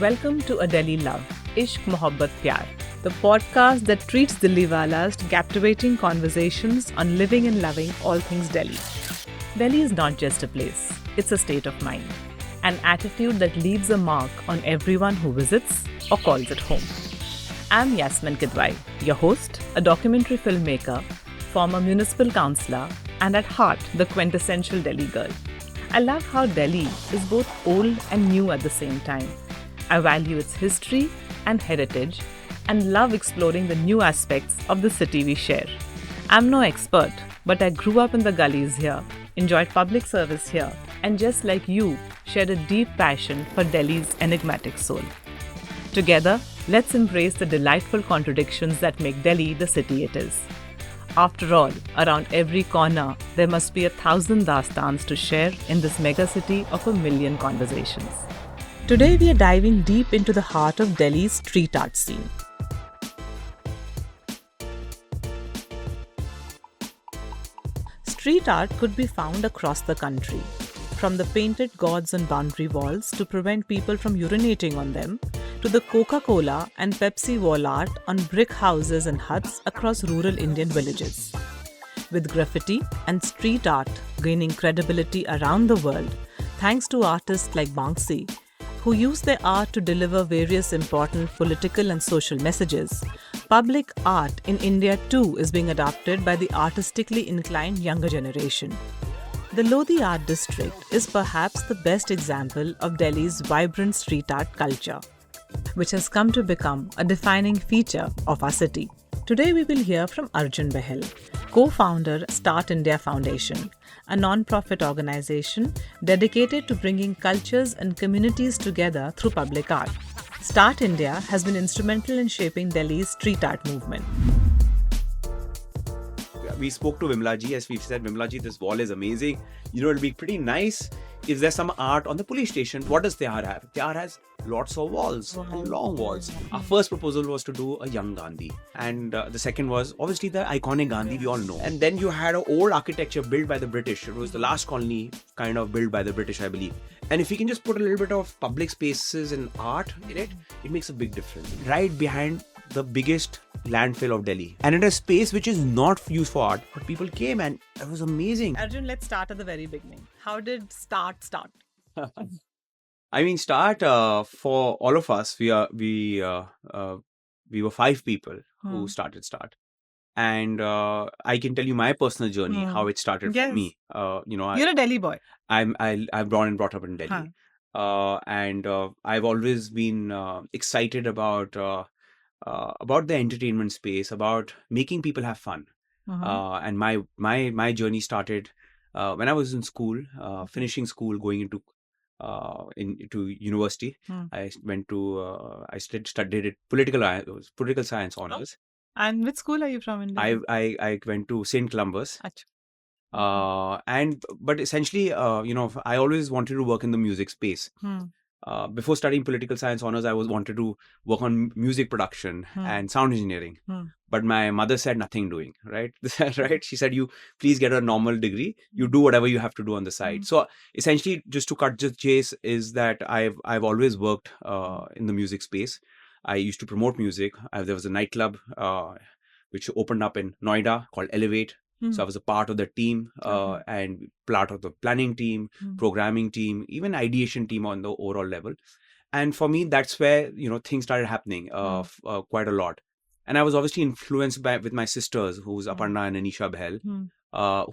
Welcome to A Delhi Love, Ishq Muhabaat Pyaar, the podcast that treats Delhiwalas to captivating conversations on living and loving all things Delhi. Delhi is not just a place, it's a state of mind, an attitude that leaves a mark on everyone who visits or calls it home. I'm Yasmin Kidwai, your host, a documentary filmmaker, former municipal councillor, and at heart, the quintessential Delhi girl. I love how Delhi is both old and new at the same time. I value its history and heritage and love exploring the new aspects of the city we share. I'm no expert, but I grew up in the gullies here, enjoyed public service here, and just like you, shared a deep passion for Delhi's enigmatic soul. Together, let's embrace the delightful contradictions that make Delhi the city it is. After all, around every corner, there must be 1,000 dastans to share in this megacity of a million conversations. Today, we are diving deep into the heart of Delhi's street art scene. Street art could be found across the country, from the painted gods on boundary walls to prevent people from urinating on them, to the Coca-Cola and Pepsi wall art on brick houses and huts across rural Indian villages. With graffiti and street art gaining credibility around the world, thanks to artists like Banksy, who use their art to deliver various important political and social messages, public art in India too is being adopted by the artistically inclined younger generation. The Lodi Art District is perhaps the best example of Delhi's vibrant street art culture, which has come to become a defining feature of our city. Today we will hear from Arjun Bahl, co-founder Start India Foundation, a non-profit organization dedicated to bringing cultures and communities together through public art. Start India has been instrumental in shaping Delhi's street art movement. We spoke to Vimlaji, as we've said, Vimlaji, this wall is amazing. It'll be pretty nice if there's some art on the police station. What does Tihar have? Tihar has lots of walls, and long walls. Our first proposal was to do a young Gandhi. And the second was obviously the iconic Gandhi we all know. And then you had an old architecture built by the British. It was the last colony kind of built by the British, I believe. And if you can just put a little bit of public spaces and art in it, it makes a big difference. Right behind the biggest landfill of Delhi, and in a space which is not used for art, but people came and it was amazing. Arjun, let's start at the very beginning. How did start? I mean, start for all of us. We were 5 people who started Start, and I can tell you my personal journey, how it started for me. You're a Delhi boy. I'm born and brought up in Delhi, and I've always been excited about the entertainment space, about making people have fun. And my journey started when I was in school, finishing school, going into university. I went to I studied political science honors. And which school are you from in Delhi? I went to St. Columbus. But essentially, I always wanted to work in the music space. Before studying political science honors, I wanted to work on music production and sound engineering. But my mother said nothing doing, right? Right? She said, you please get a normal degree. You do whatever you have to do on the side. So essentially, just to cut the chase, is that I've always worked in the music space. I used to promote music. There was a nightclub which opened up in Noida called Elevate. So I was a part of the team and part of the planning team, programming team, even ideation team on the overall level. And for me, that's where, things started happening quite a lot. And I was obviously influenced with my sisters, who's Aparna and Anisha Bahl,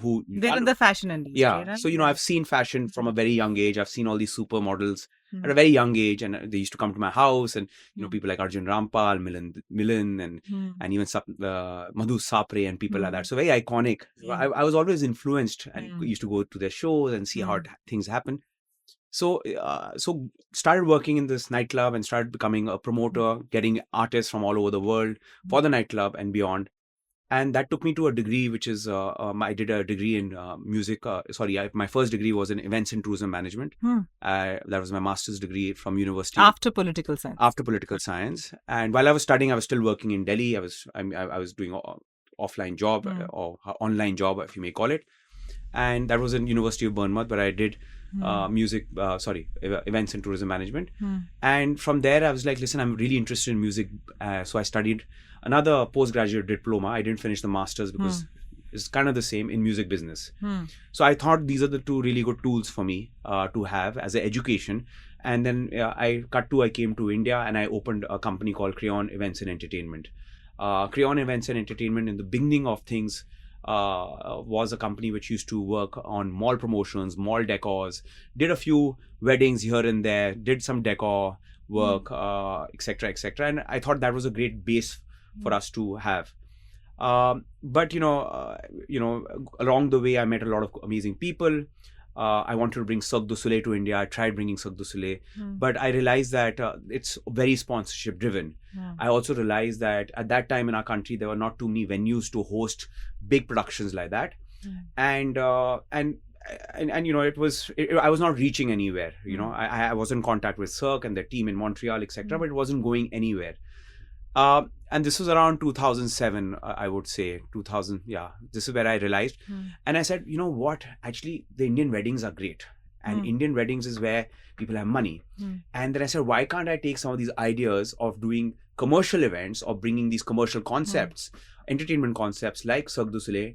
who... They're in the fashion industry, yeah. right? So, I've seen fashion from a very young age. I've seen all these supermodels at a very young age, and they used to come to my house, and people like Arjun Bahl, Milan, and even Madhu Sapre and people like that. So very iconic. So I was always influenced, and used to go to their shows and see how things happen. So started working in this nightclub and started becoming a promoter, getting artists from all over the world for the nightclub and beyond. And that took me to a degree, which is, I did a degree in music. My first degree was in events and tourism management. That was my master's degree from university. After political science. After political science. And while I was studying, I was still working in Delhi. I was doing an offline job or online job, if you may call it. And that was in University of Bournemouth, where I did events and tourism management. And from there, I was like, listen, I'm really interested in music. So I studied another postgraduate diploma. I didn't finish the master's because it's kind of the same in music business. So I thought these are the two really good tools for me to have as an education. And then I came to India and I opened a company called Crayon Events and Entertainment. Crayon Events and Entertainment in the beginning of things was a company which used to work on mall promotions, mall decors, did a few weddings here and there, did some decor work, etc., etc. And I thought that was a great base for us to have. But along the way, I met a lot of amazing people. I wanted to bring Cirque du Soleil to India. I tried bringing Cirque du Soleil, but I realized that it's very sponsorship driven. I also realized that at that time in our country, there were not too many venues to host big productions like that. And I was not reaching anywhere. I was in contact with Cirque and their team in Montreal, etc., but it wasn't going anywhere. And this was around 2007, I would say 2000. Yeah, this is where I realized. And I said, you know what, actually the Indian weddings are great. And Indian weddings is where people have money. And then I said, why can't I take some of these ideas of doing commercial events or bringing these commercial concepts, entertainment concepts like Cirque du Soleil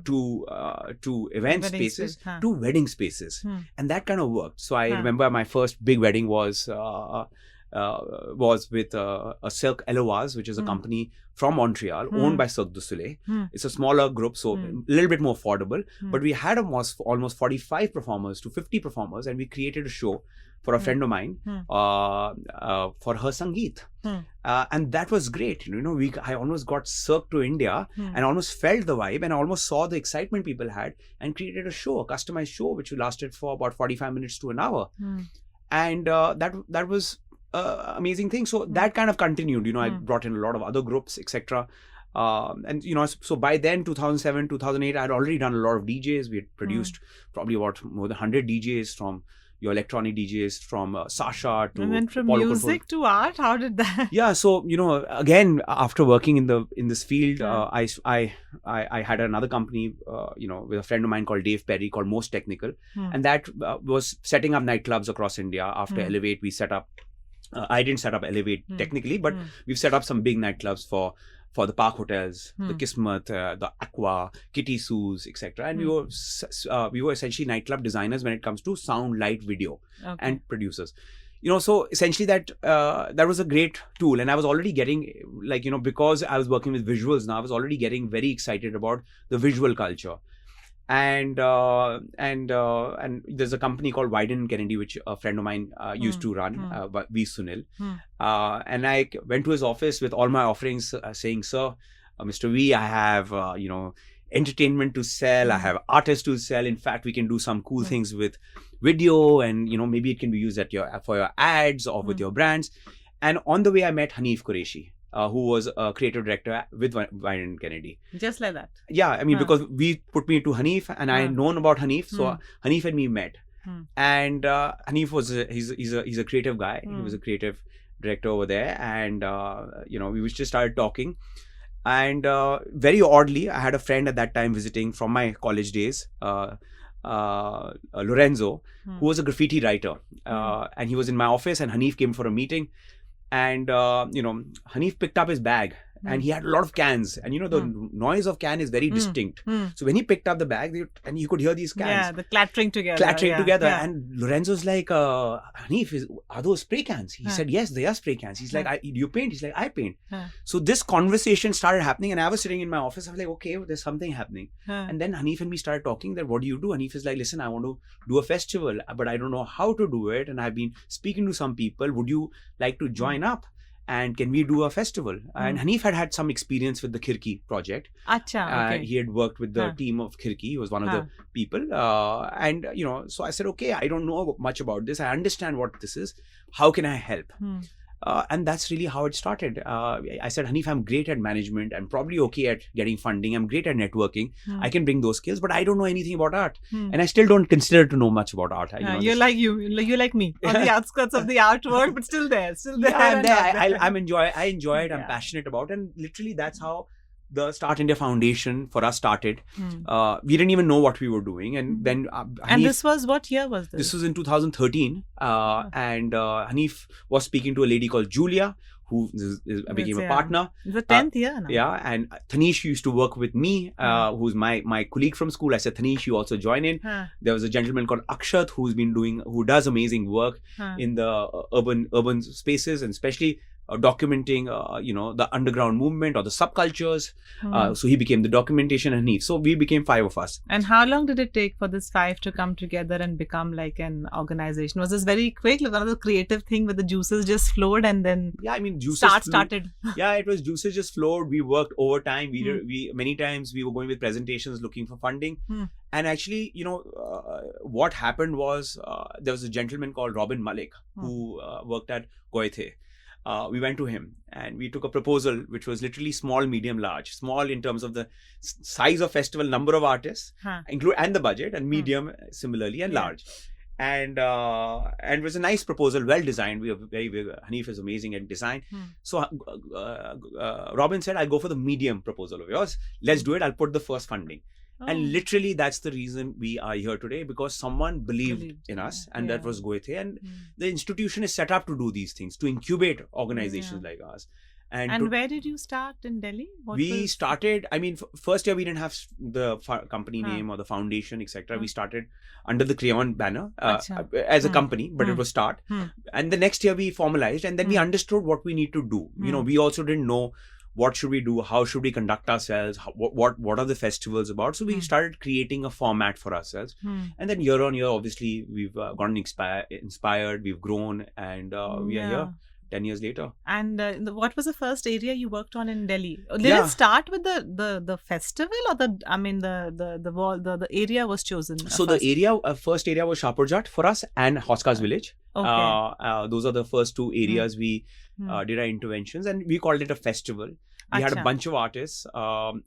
to event spaces, to wedding spaces. And that kind of worked. So I remember my first big wedding was with a Silk Eloise, which is a company from Montreal owned by Cirque du Soleil. It's a smaller group, so a little bit more affordable. But we had almost 45 performers to 50 performers, and we created a show for a friend of mine for her Sangeet. And that was great. I almost got Cirque to India and almost felt the vibe and almost saw the excitement people had and created a show, a customized show, which lasted for about 45 minutes to an hour. And that was amazing thing. So that kind of continued. I brought in a lot of other groups, etc. So by then, 2007, 2008, I had already done a lot of DJs. We had produced probably about more than 100 DJs, from your electronic DJs, from Sasha to. And then from music to art, how did that? Yeah, so again, after working in this field, I had another company, with a friend of mine called Dave Perry, called Most Technical, and that was setting up nightclubs across India. After Elevate, we set up. I didn't set up Elevate technically, but we've set up some big nightclubs for the Park Hotels, the Kismet, the Aqua, Kitty Sue's, etc. And we were essentially nightclub designers when it comes to sound, light, video, and producers. So essentially that was a great tool, and I was already getting because I was working with visuals now, I was already getting very excited about the visual culture. And there's a company called Wyden Kennedy, which a friend of mine used to run, V. Sunil. And I went to his office with all my offerings, saying, sir, Mr. V, I have, entertainment to sell. I have artists to sell. In fact, we can do some cool things with video, and, maybe it can be used for your ads or with your brands. And on the way, I met Hanif Qureshi, who was a creative director with Wyden Kennedy. Just like that? Yeah, because we put me to Hanif, and I had known about Hanif, so Hanif and me met. And Hanif he's a creative guy. He was a creative director over there, and we just started talking. And very oddly, I had a friend at that time visiting from my college days, Lorenzo, who was a graffiti writer, and he was in my office, and Hanif came for a meeting. And, Hanif picked up his bag, and he had a lot of cans, and the noise of can is very distinct. So when he picked up the bag, and you could hear these cans. Yeah, the clattering together. Yeah. And Lorenzo's like, Hanif, are those spray cans? He said, yes, they are spray cans. He's like, do you paint? He's like, I paint. So this conversation started happening, and I was sitting in my office. I was like, okay, there's something happening. And then Hanif and me started talking that, what do you do? Hanif is like, listen, I want to do a festival, but I don't know how to do it. And I've been speaking to some people. Would you like to join up? And can we do a festival? And Hanif had some experience with the Khirki project. Acha, okay. He had worked with the team of Khirki. He was one of the people. And so I said, okay, I don't know much about this. I understand what this is. How can I help? And that's really how it started. I said, Hanif, I'm great at management. I'm probably okay at getting funding. I'm great at networking. I can bring those skills, but I don't know anything about art. And I still don't consider to know much about art. You're like me, on the outskirts of the art world, but still there. Yeah, I'm there. I enjoy it. I'm passionate about it. And literally that's how the Start India Foundation for us started. We didn't even know what we were doing. And then and this was, what year was this? This was in 2013. And Hanif was speaking to a lady called Julia, who became a partner. The 10th year now. Yeah, and Thanish used to work with me, who's my colleague from school. I said, Thanish, you also join in. There was a gentleman called Akshat who does amazing work in the urban spaces, and especially documenting, the underground movement or the subcultures. So he became the documentation and Hanif. So we became 5 of us. And how long did it take for this 5 to come together and become like an organization? Was this very quick, like another creative thing where the juices just flowed and then juices started? Yeah, it was juices just flowed. We worked overtime. We many times we were going with presentations looking for funding. And actually, what happened was there was a gentleman called Robin Malik who worked at Goethe. We went to him and we took a proposal which was literally small, medium, large. Small in terms of the size of festival, number of artists, and the budget, and medium similarly, and large. And it was a nice proposal, well designed. Hanif is amazing at design. So Robin said, I'll go for the medium proposal of yours. Let's do it. I'll put the first funding. And literally that's the reason we are here today, because someone believed in us, and that was Goethe. And the institution is set up to do these things, to incubate organizations like ours. And where did you start in Delhi? Started, first year we didn't have the company name or the foundation, etc. We started under the Crayon banner as a company, but it was Start. And the next year we formalized, and then we understood what we need to do. We also didn't know what should we do, how should we conduct ourselves, what are the festivals about. So we started creating a format for ourselves. And then year on year, obviously, we've gotten inspired, we've grown, and we are here 10 years later. And what was the first area you worked on in Delhi? Did it start with the festival, or the area was chosen? So the first area was Shahpurjat for us, and Hoskas village. Okay. Those are the first 2 areas we did our interventions, and we called it a festival. We had a bunch of artists,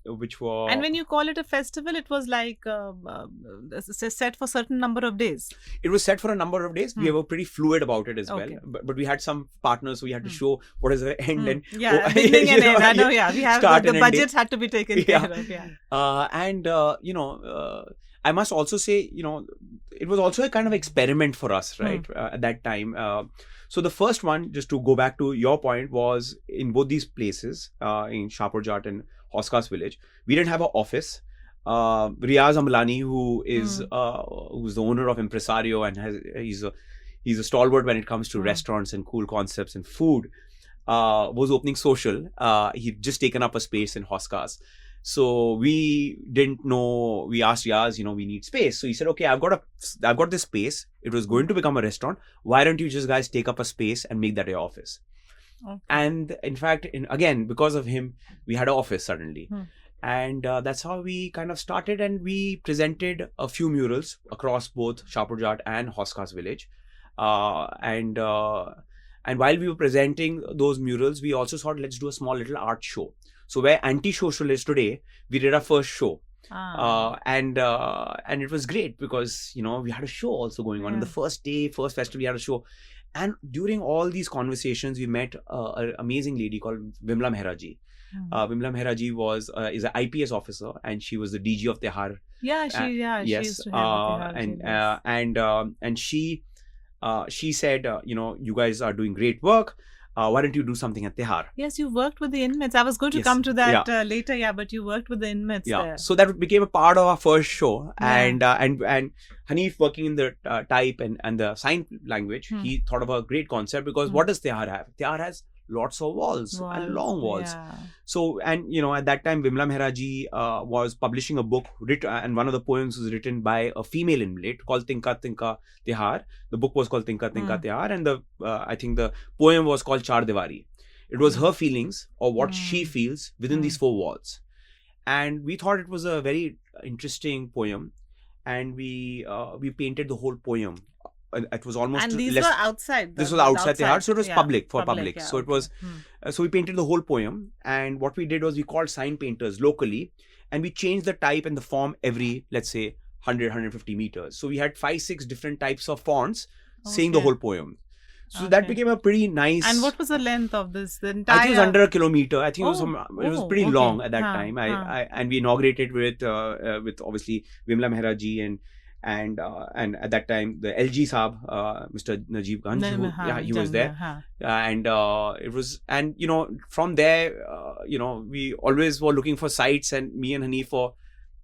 which were... And when you call it a festival, it was like set for a certain number of days. It was set for a number of days. We were pretty fluid about it as well. But we had some partners, so we had to show what is the end and... beginning and end. I know, we have the budgets had to be taken care of. I must also say, it was also a kind of experiment for us, right? At that time. So the first one, just to go back to your point, was in both these places, in Shahpurjat and Hoskas village, we didn't have an office. Riaz Amlani, who is who's the owner of Impresario, and he's a stalwart when it comes to restaurants and cool concepts and food, was opening social. He'd just taken up a space in Hoskas. So we didn't know, we asked Riaz, we need space. So he said, okay, I've got this space. It was going to become a restaurant. Why don't you just guys take up a space and make that your office? Okay. And in fact, again, because of him, we had an office suddenly. And that's how we kind of started, and we presented a few murals across both Shahpurjat and Hoskas village. And while we were presenting those murals, we also thought, let's do a small little art show. So where anti-social is today, we did our first show. And it was great because, we had a show also going on. In the first festival, we had a show. And during all these conversations, we met an amazing lady called Vimla Mehraji. Vimla Mehraji is an IPS officer, and she was the DG of Tihar. She used to have and she said, you guys are doing great work. Why don't you do something at Tihar? Yes, you worked with the inmates. I was going to come to that later, but you worked with the inmates there. So that became a part of our first show. And Hanif, working in the type and the sign language, he thought of a great concept, because what does Tihar have? Tihar has lots of walls and long walls. So, and at that time, Vimla Mehraji was publishing a book, and one of the poems was written by a female inmate called Tinka Tinka Tihar. The book was called Tinka Tinka Tihar, and I think the poem was called Char Diwari. It was her feelings, or what she feels within these 4 walls. And we thought it was a very interesting poem, and we painted the whole poem. It was almost, and these were outside. This was outside Tihar, so it was public. So it was. So we painted the whole poem, and what we did was we called sign painters locally, and we changed the type and the form every, let's say, 100-150 meters. So we had 5-6 different types of fonts saying the whole poem. So that became a pretty nice. And what was the length of this? The I entire. think it was under a kilometer. I think it was pretty long at that time. And we inaugurated with obviously Vimla Mehra ji and at that time the LG Saab, Mr. Najeeb Ganj, he was there, and it was, and from there we always were looking for sites, and me and Hanif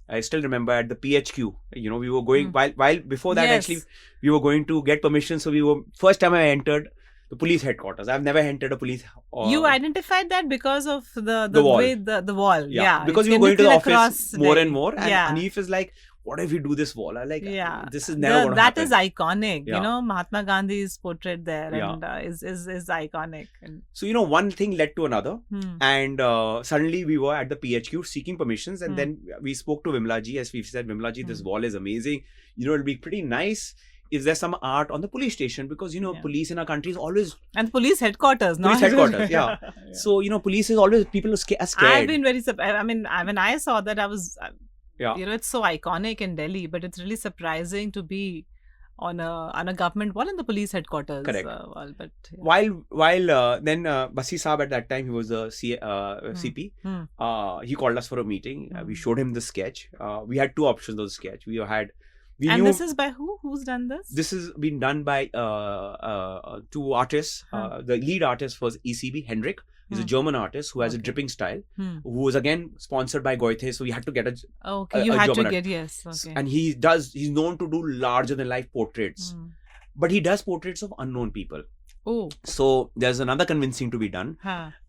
I still remember at the PHQ, we were going while before that actually we were going to get permission. So we were, first time I entered the police headquarters. I've never entered a police. You identified that because of the wall. Way the wall. Yeah. Because we were going to the office more and more. And Hanif is like, what if we do this wall? I like, this is never going to happen. That is iconic. Mahatma Gandhi's portrait there and is iconic. And so, one thing led to another. And suddenly we were at the PHQ seeking permissions. And then we spoke to Vimla ji, as we said, Vimla ji, this wall is amazing. It'll be pretty nice. Is there some art on the police station? Because, police in our country is always... And police headquarters, no? Police headquarters, yeah. So, police is always... People are scared. I've been very surprised. I mean, when I saw that, I was... it's so iconic in Delhi, but it's really surprising to be on a government wall in the police headquarters. Correct. But While then Basi Saab at that time, he was the CP. He called us for a meeting. We showed him the sketch. We had two options of the sketch. This is by who? Who's done this? This has been done by two artists. The lead artist was ECB, Hendrik. He's a German artist who has a dripping style, who was again sponsored by Goethe. So we had to get you had to get, yes. Okay. And he's known to do larger than life portraits. But he does portraits of unknown people. Oh. So there's another convincing to be done.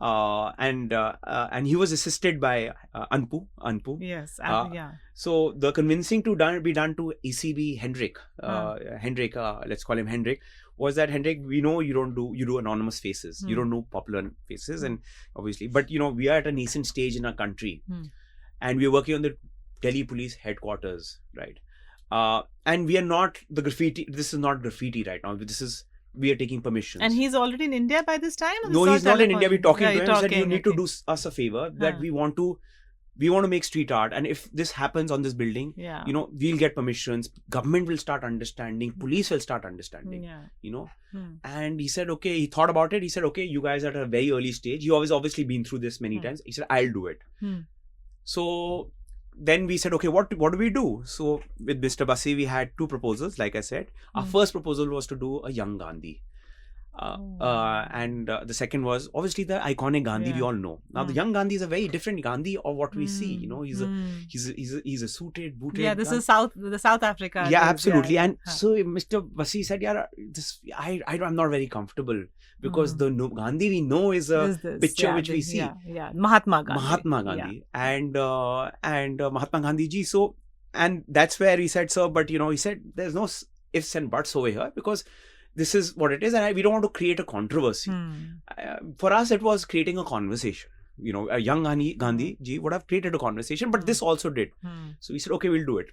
And he was assisted by Anpu. Yes. So the convincing to be done to ECB Hendrik, let's call him Hendrik, was that Hendrik, we know you do anonymous faces. You don't know popular faces, and obviously, but we are at a nascent stage in our country, and we're working on the Delhi police headquarters, right? And we are not the graffiti. This is not graffiti right now. We are taking permissions. And he's already in India by this time? No, he's not in India. We're talking to him. He said, you need to do us a favor, that we want to make street art. And if this happens on this building, we'll get permissions. Government will start understanding. Police will start understanding, And he said, okay, he thought about it. He said, okay, you guys are at a very early stage. You have obviously been through this many times. He said, I'll do it. So then we said, okay, what do we do? So with Mr. Basi, we had two proposals. Like I said, our first proposal was to do a young Gandhi. And the second was obviously the iconic Gandhi we all know. Now the young Gandhi is a very different Gandhi of what we see. He's a suited, booted. Yeah, this is South Africa. Yeah, absolutely. And so Mr. Basi said, I'm not very comfortable, because the Gandhi we know is a picture which we see. Mahatma Gandhi. And Mahatma Gandhi ji. So, and that's where he said, sir, but he said there's no ifs and buts over here, because this is what it is, and we don't want to create a controversy. For us, it was creating a conversation. A young Gandhi ji would have created a conversation, but this also did. So we said, okay, we'll do it.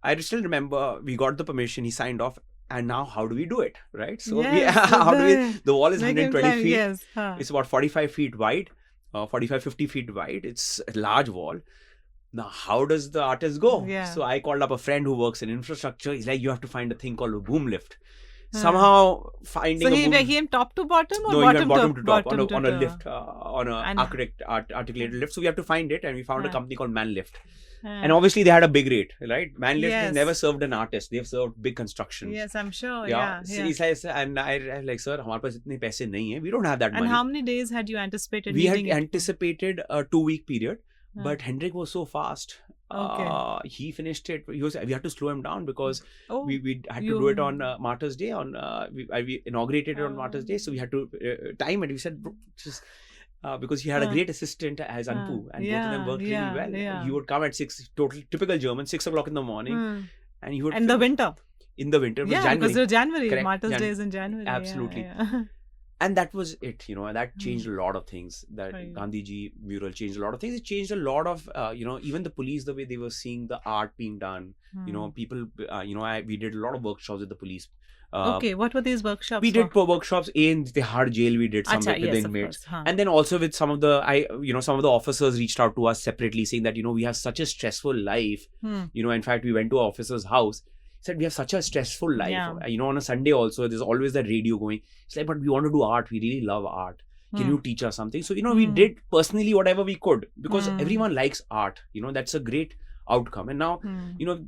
I still remember we got the permission, he signed off, and now how do we do it, right? So the wall is 120 feet. Yes. It's about 45 feet wide, 50 feet wide. It's a large wall. Now, how does the artist go? So I called up a friend who works in infrastructure. He's like, you have to find a thing called a boom lift. Somehow finding he came top to bottom, or bottom to top on a lift, on a articulated lift. So we have to find it, and we found a company called Man Lift. And obviously they had a big rate, right? Man Lift has never served an artist. They've served big construction. Yes, I'm sure. So he says, and I like, sir, हमारे पास इतने पैसे नहीं हैं. We don't have that money. And how many days had you anticipated? We had anticipated a 2-week period, but Hendrik was so fast. He finished it. We had to slow him down, because we had to do it on Martyrs' Day. We inaugurated it on Martyrs' Day, so we had to time it. We said, because he had a great assistant as Anpu, and both of them worked really well. He would come at 6, typical German, 6 o'clock in the morning, and he would. In the winter. In the winter, January. Because it was January. Correct. Martyrs' Day is in January. Absolutely. And that was it, that changed a lot of things. That Gandhiji mural changed a lot of things. It changed a lot of, even the police, the way they were seeing the art being done. People, we did a lot of workshops with the police. What were these workshops? We did workshops in Tihar jail. We did some with the inmates, and then also with some of the officers reached out to us separately, saying that we have such a stressful life. In fact, we went to our officer's house. He said, we have such a stressful life. Yeah. On a Sunday also, there's always that radio going. It's like, but we want to do art. We really love art. Can you teach us something? So, we did personally whatever we could, because everyone likes art. That's a great outcome. And now,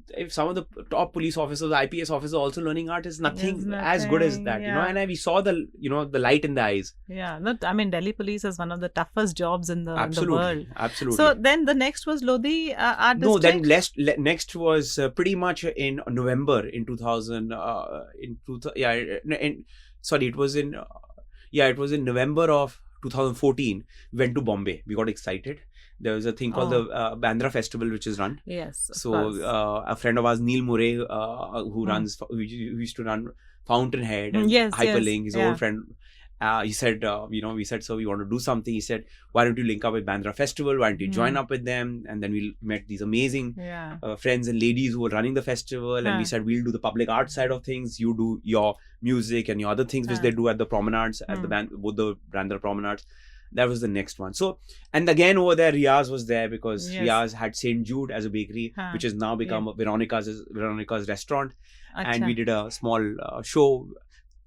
if some of the top police officers, IPS officers are also learning art, is nothing as good as that, and we saw the light in the eyes. Yeah. Delhi police is one of the toughest jobs in the world. Absolutely. So then the next was Lodi Art District? No, then next was pretty much in November in 2000, it was in November of 2014. We went to Bombay. We got excited. There was a thing called the Bandra Festival, which is run. Yes. So a friend of ours, Neil Murray, who used to run Fountainhead and Hyperlink, his old friend. He said, we said, so we want to do something. He said, why don't you link up with Bandra Festival? Why don't you join up with them? And then we met these amazing friends and ladies who were running the festival. And we said, we'll do the public art side of things. You do your music and your other things, which they do at the promenades, at both the Bandra promenades. That was the next one. So, and again over there, Riaz was there, because Riaz had St. Jude as a bakery, which has now become Veronica's restaurant. And we did a small show.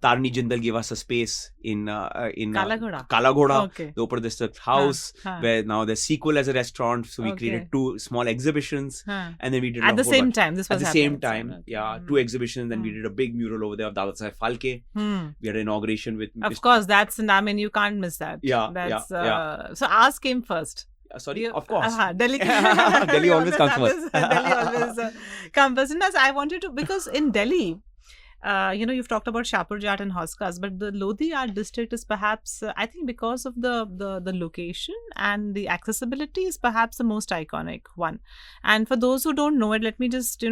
Tarni Jindal gave us a space in Kala Ghoda, the Upper District house, where now there's sequel as a restaurant. So we created 2 small exhibitions, and then we did at the same time. This was at the same time. 2 exhibitions. Then we did a big mural over there of Dada Saheb Phalke. We had an inauguration with. Of course, you can't miss that. So ours came first. Sorry, of course. Delhi. Delhi always comes first. Delhi always comes first. And I wanted to, because in Delhi, you've talked about Shapur Jat and Hauskas, but the Lodi Art District is perhaps, I think, because of the location and the accessibility, is perhaps the most iconic one. And for those who don't know it, let me just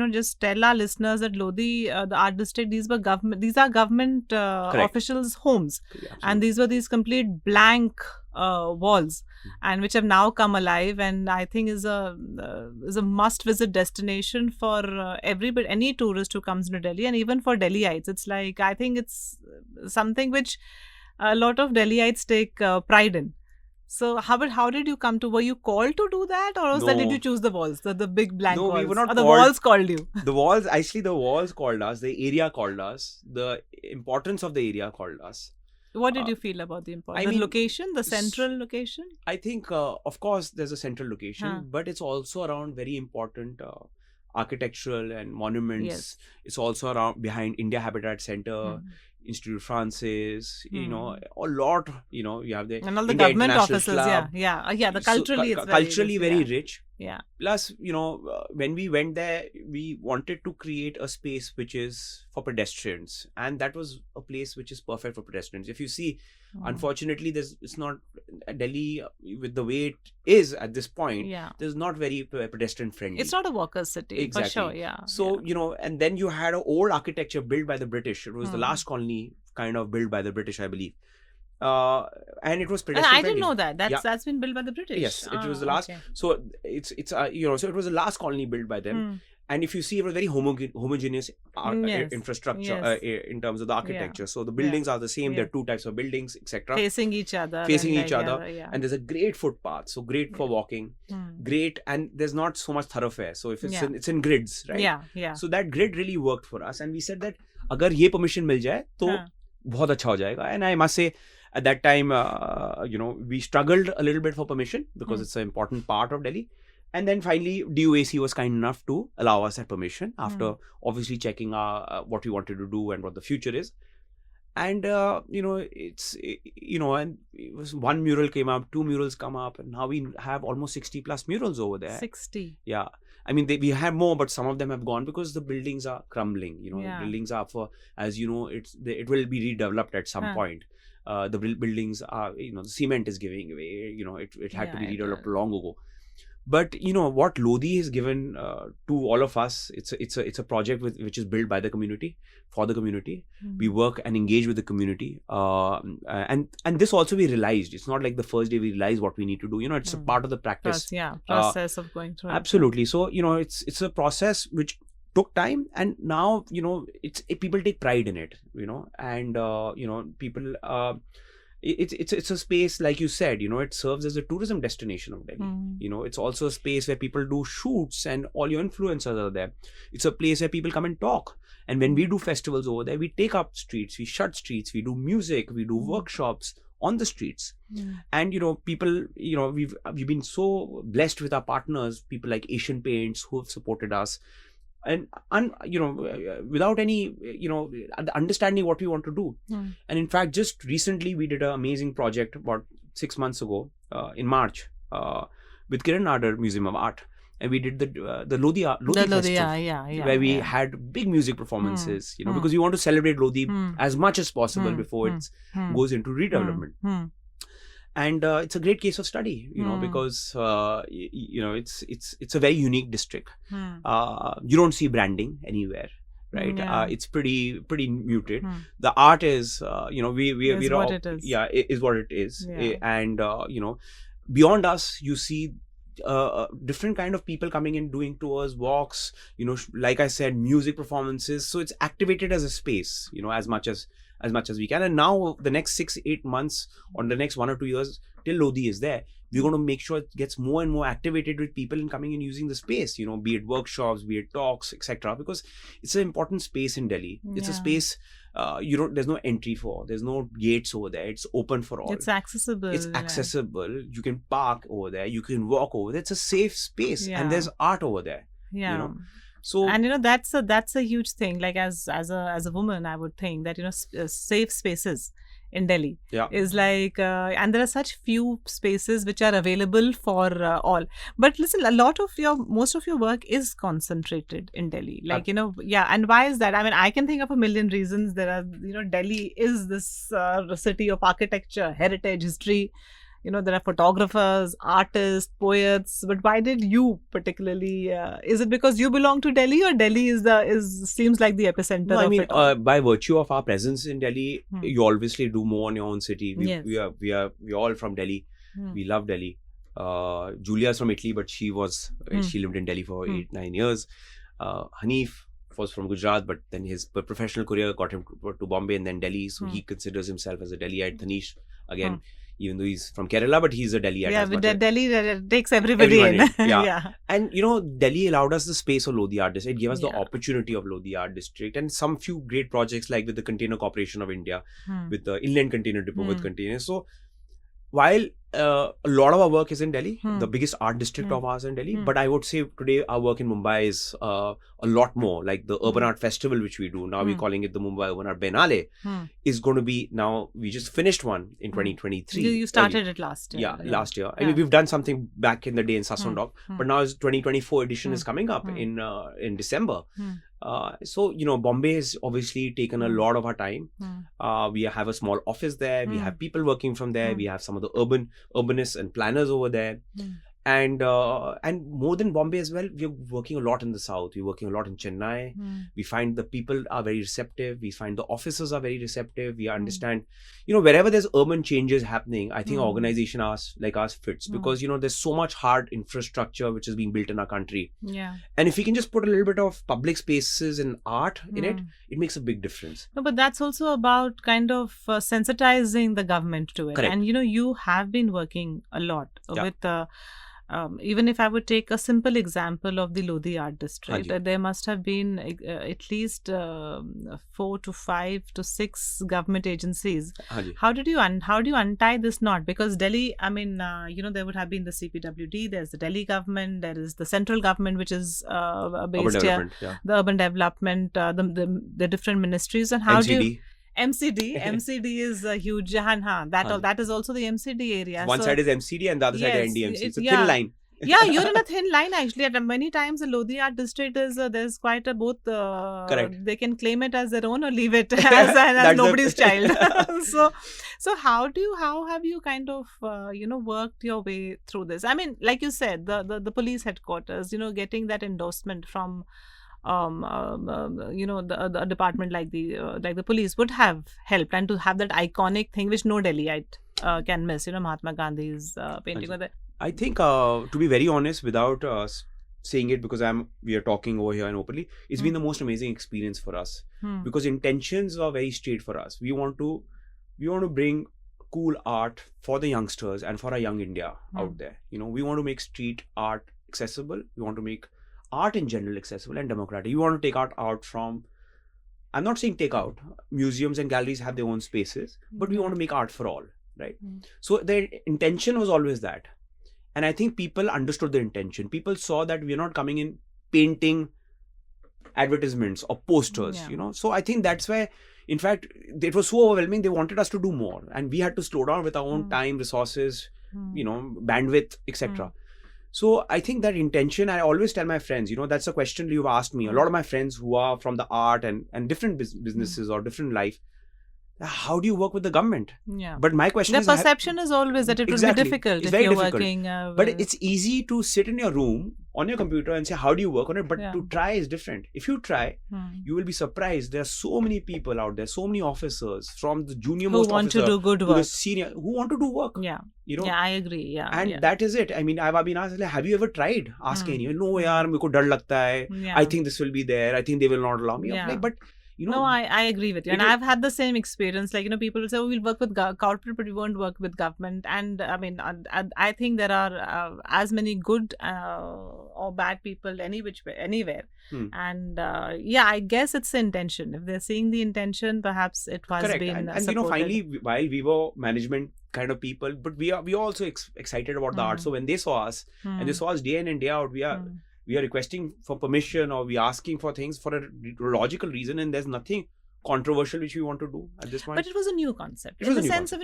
tell our listeners that Lodi, the Art District, these are government officials' homes, and these were these complete blank walls, and which have now come alive, and I think is a must visit destination for any tourist who comes into Delhi, and even for Delhiites. It's like, I think it's something which a lot of Delhiites take pride in. So how did you come to? Were you called to do that, or was that, did you choose the walls, the big blank walls? No, we were not. Or the walls called you. The walls called us. The area called us. The importance of the area called us. What did you feel about the importance? The location, the central location? I think, of course, there's a central location, but it's also around very important architectural and monuments. Yes. It's also around behind India Habitat Center, Institute Francis, a lot, you have the and all the India government International offices, Club. the culturally, it's culturally very rich. Yeah. Plus, when we went there, we wanted to create a space which is for pedestrians, and that was a place which is perfect for pedestrians. If you see, unfortunately, it's not Delhi with the way it is at this point. Yeah. There's not very pedestrian friendly. It's not a workers' city, for sure. Yeah. So and then you had an old architecture built by the British. It was the last colony kind of built by the British, I believe. And it was pedestrian I didn't know that. That's been built by the British. Yes, it was the last. Okay. So so it was the last colony built by them. And if you see, it was very homogeneous infrastructure in terms of the architecture. So the buildings are the same. There are 2 types of buildings, etc. Facing each other. And there's a great footpath. So great for walking. Great. And there's not so much thoroughfare. So if it's in grids, right? Yeah. So that grid really worked for us. And we said that agar ye permission mil jaye, to बहुत अच्छा हो जाएगा. And I must say, at that time, we struggled a little bit for permission, because it's an important part of Delhi. And then finally, DOAC was kind enough to allow us that permission after obviously checking what we wanted to do and what the future is. And, and it was 1 mural came up, 2 murals come up, and now we have almost 60 plus murals over there. 60? Yeah. I mean, we have more, but some of them have gone because the buildings are crumbling. The buildings are as you know, it will be redeveloped at some point. The buildings are, the cement is giving away. It had to be redeveloped long ago. But what Lodi has given to all of us, it's a project which is built by the community, for the community. We work and engage with the community, and this also we realized. It's not like the first day we realized what we need to do. It's a part of the practice. Process of going through. Absolutely. So it's a process which took time, and now people take pride in it. And people. it's a space, like you said, it serves as a tourism destination of Delhi. It's also a space where people do shoots and all your influencers are there. It's a place where people come and talk. And when we do festivals over there, we take up streets, we shut streets, we do music, we do workshops on the streets. And people, we've been so blessed with our partners, people like Asian Paints who have supported us. And without any understanding what we want to do. And in fact, just recently we did an amazing project about 6 months ago in March with Kiran Nadar Museum of Art, and we did the Lodi Festival, where we had big music performances, because we want to celebrate Lodi as much as possible before it goes into redevelopment. And it's a great case of study, because it's a very unique district. You don't see branding anywhere, right? It's pretty muted. The art is, we're all, it is. Is what it is. And beyond us, you see different kind of people coming in, doing tours, walks. Like I said, music performances. So it's activated as a space, as much as we can. And now the next 6-8 months or the next 1 or 2 years till Lodi is there, we're going to make sure it gets more and more activated with people and coming and using the space, be it workshops, be it talks, etc. Because it's an important space in Delhi. It's a space there's no entry for, there's no gates over there. It's open for all. It's accessible. You can park over there, you can walk over there. It's a safe space, and there's art over there. So, and that's a huge thing. Like as a woman, I would think that safe spaces in Delhi is like, and there are such few spaces which are available for all. But listen, most of your work is concentrated in Delhi. Like and why is that? I mean, I can think of a million reasons. There are Delhi is this city of architecture, heritage, history. There are photographers, artists, poets, but why did you particularly? Is it because you belong to Delhi, or Delhi seems like the epicenter of it all? By virtue of our presence in Delhi, you obviously do more on your own city. We're all from Delhi. We love Delhi. Julia's from Italy, but she lived in Delhi for 8-9 years. Hanif was from Gujarat, but then his professional career got him to Bombay and then Delhi. So he considers himself as a Delhiite. Dhanish, again. Even though he's from Kerala, but he's a Delhiite. Yeah, but Delhi takes everybody in. And Delhi allowed us the space of Lodi Art District. It gave us the opportunity of Lodi Art District and some few great projects like with the Container Corporation of India, with the Inland Container Depot with containers. So while a lot of our work is in Delhi, the biggest art district of ours in Delhi, but I would say today our work in Mumbai is a lot more. Like the Urban Art Festival which we do, now we're calling it the Mumbai Urban Art Biennale, is going to be, now we just finished one in 2023. You started it last year. Last year. I mean, we've done something back in the day in Sasondok, but now 2024 edition is coming up in December. So Bombay has obviously taken a lot of our time. We have a small office there. We have people working from there. We have some of the urbanists and planners over there. And more than Bombay as well, we're working a lot in the south. We're working a lot in Chennai. We find the people are very receptive. We find the officers are very receptive. We understand, wherever there's urban changes happening, I think an organization like ours fits, because there's so much hard infrastructure which is being built in our country. And if we can just put a little bit of public spaces and art in it, it makes a big difference. No, but that's also about kind of sensitizing the government to it. Correct. And you have been working a lot with even if I would take a simple example of the Lodi Art District, there must have been at least 4 to 5 to 6 government agencies. How do you untie this knot? Because Delhi, I mean, there would have been the CPWD, there's the Delhi government, there is the central government which is based here, the urban development, the different ministries, and how MCD. do you... MCD is a huge, that is also the MCD area. One side is MCD and the other side is NDMC. It's a thin line. Yeah, you're in a thin line actually. At many times, the Lodi Art District is there's quite a both. Correct. They can claim it as their own or leave it as nobody's child. So how have you kind of worked your way through this? I mean, like you said, the police headquarters, getting that endorsement from the department like the police would have helped, and to have that iconic thing which no Delhiite can miss, Mahatma Gandhi's painting with it. I think to be very honest, without saying it, because we are talking over here and openly, it's been the most amazing experience for us, because intentions are very straight for us. We want to bring cool art for the youngsters and for our young India out there. We want to make street art accessible. We want to make art in general accessible and democratic. We want to take art from, I'm not saying take out, museums and galleries have their own spaces, but we want to make art for all, right? So the intention was always that. And I think people understood the intention. People saw that we're not coming in painting advertisements or posters, So I think that's why, in fact, it was so overwhelming. They wanted us to do more. And we had to slow down with our own time, resources, bandwidth, etc. So I think that intention, I always tell my friends, that's a question you've asked me. A lot of my friends who are from the art and different businesses or different life, how do you work with the government? Yeah. But my question is... The perception is always that it will be difficult if you're working... But it's easy to sit in your room on your computer and say, how do you work on it? But to try is different. If you try, you will be surprised. There are so many people out there, so many officers from the junior most who want to do good work. To the senior, who want to do work. Yeah. Yeah, I agree. Yeah. And that is it. I mean, I've been asked, have you ever tried asking anyone? No, yaar, meko dar lagta hai. I think this will be there. I think they will not allow me. Yeah. But no, I agree with you. And I've had the same experience. Like, people will say, we'll work with corporate, but we won't work with government. And I mean, I think there are as many good or bad people anywhere. And I guess it's the intention. If they're seeing the intention, perhaps it has been and finally, while we were management kind of people, but we are also excited about the art. So when they saw us, and they saw us day in and day out, we are requesting for permission or we are asking for things for a logical reason, and there's nothing controversial which we want to do at this point. But it was a new concept. In the sense of,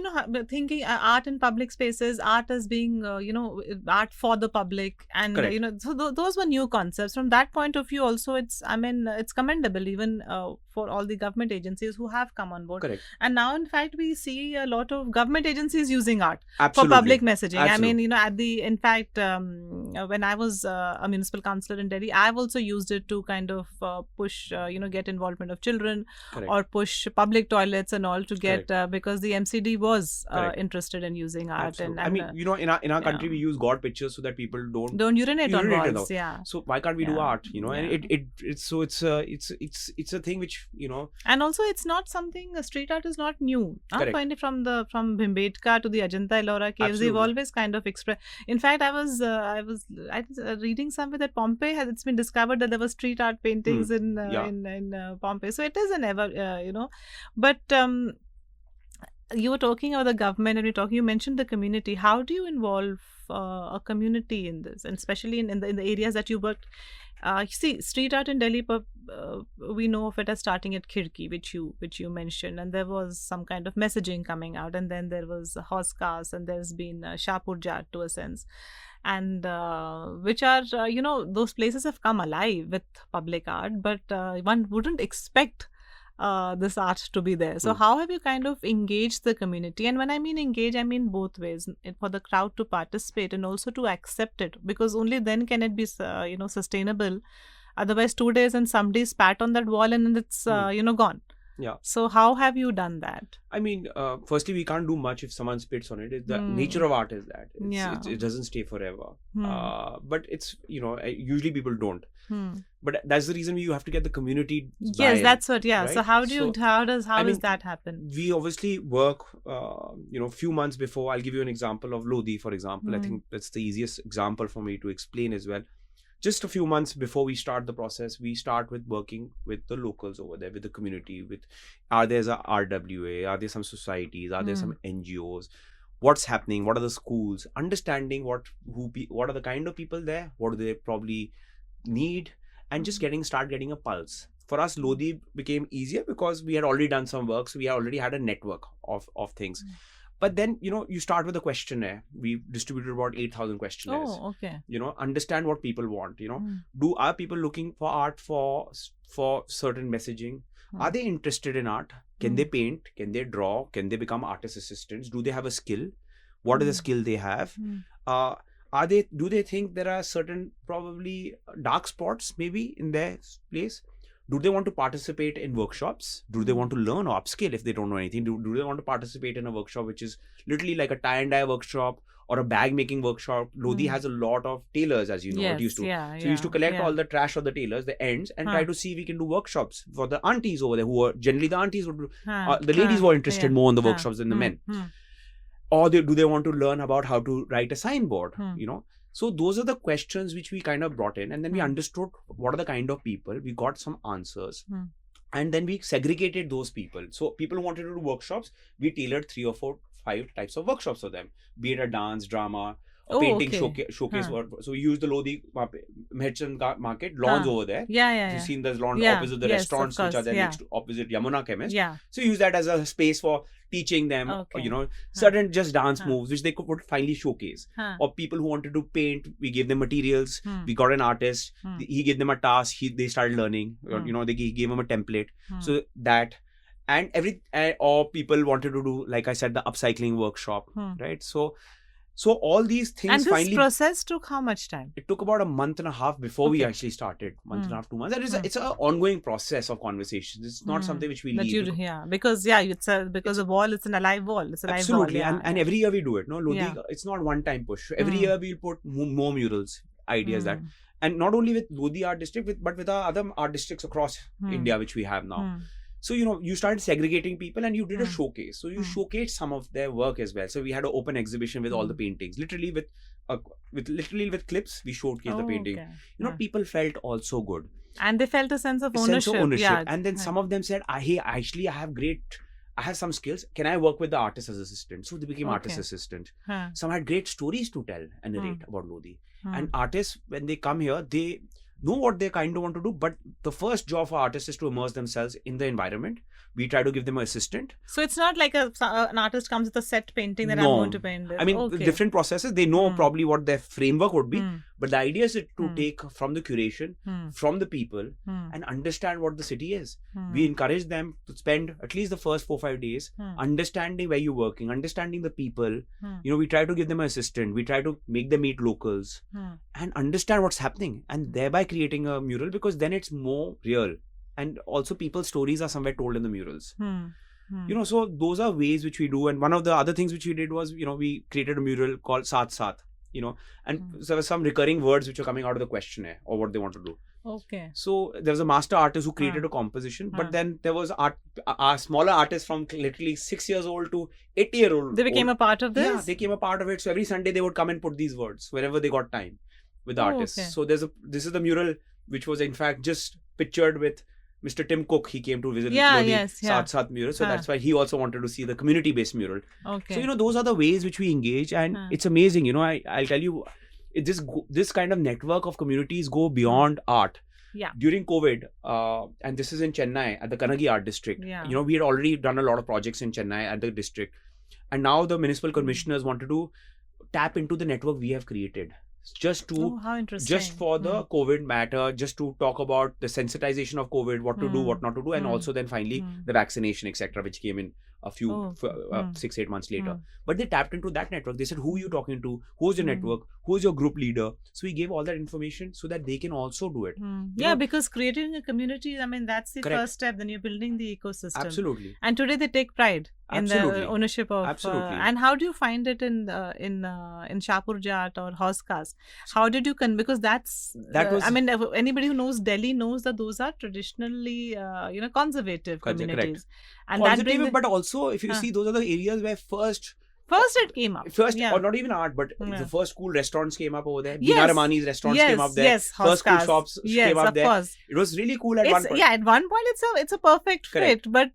thinking art in public spaces, art as being, art for the public. And, so those were new concepts. From that point of view also, it's commendable even for all the government agencies who have come on board. Correct. And now, in fact, we see a lot of government agencies using art Absolutely. for public messaging. Absolutely. I mean, when I was a municipal councillor in Delhi, I've also used it to kind of push, get involvement of children. Correct. Or push public toilets and all to get because the MCD was interested in using art. Absolutely. And I mean, in our country we use God pictures so that people don't urinate on walls. Yeah. So why can't we do art? And it's a thing which And also, it's not something. Street art is not new. I find it from Bhimbetka to the Ajanta Ellora caves. They've always kind of expressed. In fact, I was reading somewhere that Pompeii it's been discovered that there were street art paintings in Pompeii. So it is an ever. But you were talking about the government and you mentioned the community. How do you involve a community in this, and especially in the areas that you worked? See, street art in Delhi, we know of it as starting at Khirki, which you mentioned, and there was some kind of messaging coming out, and then there was horse cars, and there's been Shahpur Jat to a sense. And which are, those places have come alive with public art, but one wouldn't expect this art to be there. So how have you kind of engaged the community? And when I mean engage, I mean both ways, for the crowd to participate and also to accept it, because only then can it be sustainable. Otherwise 2 days and somebody spat on that wall and it's gone. Yeah. So how have you done that? I mean, firstly, we can't do much if someone spits on it. The nature of art is that it doesn't stay forever. But it's usually people don't. But that's the reason you have to get the community. Yes, that's what. Yeah. Right? So how does that happen? We obviously work. Few months before. I'll give you an example of Lodi, for example. I think that's the easiest example for me to explain as well. Just a few months before we start the process, we start with working with the locals over there, with the community. Are there a RWA? Are there some societies? Are there some NGOs? What's happening? What are the schools? Understanding what are the kind of people there? What do they probably need? And just start getting a pulse. For us, Lodi became easier because we had already done some work, so we already had a network of things. But then, you start with a questionnaire. We distributed about 8,000 questionnaires. Oh, okay. Understand what people want. Are people looking for art for certain messaging? Are they interested in art? Can they paint? Can they draw? Can they become artist assistants? Do they have a skill? What is the skill they have? Do they think there are certain probably dark spots maybe in their place? Do they want to participate in workshops? Do they want to learn or upskill if they don't know anything? Do they want to participate in a workshop which is literally like a tie and dye workshop or a bag making workshop? Lodi has a lot of tailors, as you know. Yes, it used to. We used to collect all the trash of the tailors, the ends, and try to see if we can do workshops for the aunties over there who are generally the aunties would do. The ladies were interested more in the workshops than the men. or do they want to learn about how to write a signboard? So those are the questions which we kind of brought in, and then we understood what are the kind of people. We got some answers, and then we segregated those people. So people who wanted to do workshops, we tailored 3 or 4, 5 types of workshops for them, be it a dance, drama, painting, showcase. So we used the Lodi merchant market lawns over there. You've seen the lawn opposite the restaurants which are there next to opposite Yamuna Chemist. So use that as a space for teaching them, certain just dance moves which they could finally showcase. Or people who wanted to paint, we gave them materials. We got an artist. He gave them a task. They started learning. They gave them a template. So that. And or people wanted to do, like I said, the upcycling workshop, right? So all these things. And this finally, process took how much time? It took about a month and a half before we actually started. Month and a half, 2 months. And it's an ongoing process of conversations. It's not something which we leave. Because a wall, it's an alive wall. It's a live absolutely. wall. And every year we do it. No, Lodi, it's not one time push. Every year we'll put more murals, ideas that. And not only with Lodi Art District, but with our other art districts across India, which we have now. So, you started segregating people and you did a showcase. So you showcased some of their work as well. So we had an open exhibition with all the paintings, literally with clips, we showcased the painting. People felt also good. And they felt a sense of ownership. Yeah. And then some of them said, hey, actually I have some skills. Can I work with the artist as assistant? So they became artist assistant. Some had great stories to tell and narrate about Lodi. And artists, when they come here, they know what they kind of want to do, but the first job for artists is to immerse themselves in the environment. We try to give them an assistant. So it's not like an artist comes with a set painting that I'm going to paint this. I mean, the different processes, they know probably what their framework would be, but the idea is to take from the curation, from the people, and understand what the city is. We encourage them to spend at least the first 4-5 days understanding where you're working, understanding the people. We try to give them an assistant. We try to make them meet locals and understand what's happening, and thereby creating a mural, because then it's more real. And also people's stories are somewhere told in the murals. So those are ways which we do. And one of the other things which we did was, we created a mural called Saath Saath, and so there were some recurring words which are coming out of the questionnaire or what they want to do. So there was a master artist who created a composition, but then there was a smaller artist from literally 6 years old to 80-year-old. They became a part of this? Yeah, they came a part of it. So every Sunday they would come and put these words wherever they got time with the artists. So this is the mural which was in fact just pictured with Mr. Tim Cook. He came to visit Saath Saath mural. So that's why he also wanted to see the community-based mural. So, those are the ways which we engage, and it's amazing. I'll tell you, this kind of network of communities go beyond art. During COVID, and this is in Chennai at the Kannagi Art District. We had already done a lot of projects in Chennai at the district. And now the municipal commissioners wanted to tap into the network we have created. Just for the COVID matter, just to talk about the sensitization of COVID, what to do, what not to do, and also then finally the vaccination, etc., which came in a few 6-8 months later. But they tapped into that network. They said, who are you talking to? Who's your network? Who's your group leader? So we gave all that information so that they can also do it. Because creating a community, I mean, that's the first step. Then you're building the ecosystem. Absolutely. And today they take pride in the ownership of. And how do you find it in Shahpur Jat or Hauskas? How did you because that was. I mean, anybody who knows Delhi knows that those are traditionally conservative communities. And conservative, but also if you see, those are the areas where first it came up. Or not even art, but the first cool restaurants came up over there. Bina Ramani's restaurants came up there. Yes, first cool shops came up there. Course. It was really cool at one point. Yeah, at one point it's a perfect fit, but